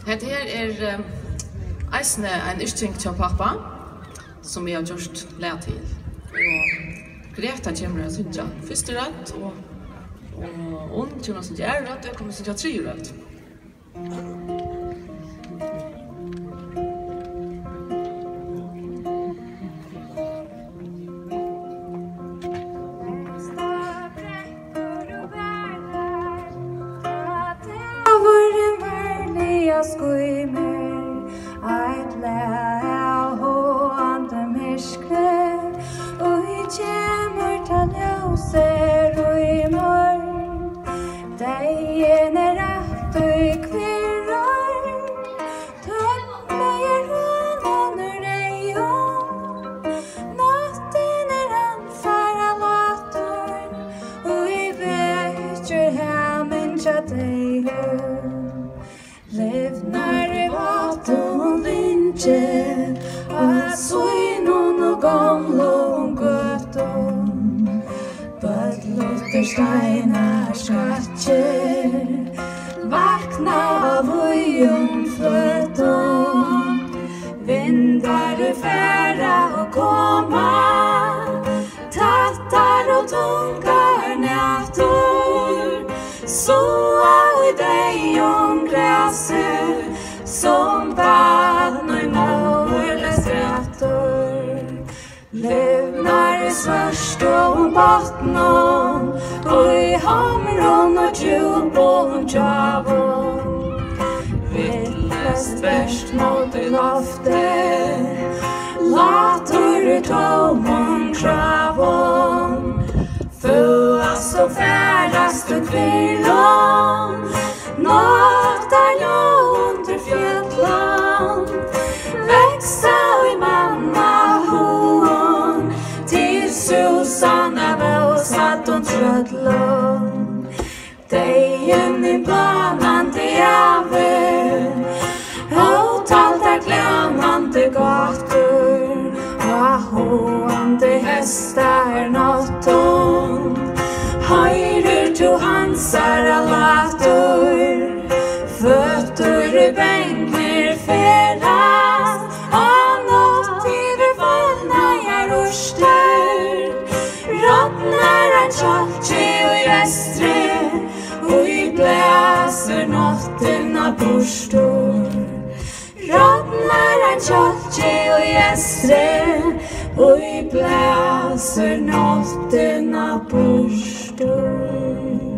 Det här eisne en yrking til pappa, som vi har gjort lær til. Og Greta kemur å synge første rett, og hun kommer å synge rett, og jeg kommer å synge tre rett. Skýmir, eitt háðandi myrkri, og kemur til ljósið rýmir. Deyðin aftur kvirrur, tøgn honum eygum. Náttin hansara látur, og Bech Deyðin. Livnar I vatten linje, att svinen och gamla götton. Bödlutter steinar skatter, vakna av flöton. Vindar färra och komma, tattar och tungar nätur. Så I Deyðin gräser som barn och måle skrattor. Livnar I svörst och bottnon, och I hamron och djupon tjavon. Villest värst mot I loftet, látur tomon tjavon. Föas och färdast och kvirrur, Náttar under fjällan. Växa I mamma hon, till Susanna våsat och trödlån. Deyðin I planande över, hotaltar glömmande gator. Háðandi hästar Náttin, kvirrur till hansara látur. Fötter I bänkar feras, och Náttin fallna urster. Rottnar en tjaltje och gästre, och bläser Náttin burstor. Rottnar en tjaltje och gästre, och bläser Náttin burstor.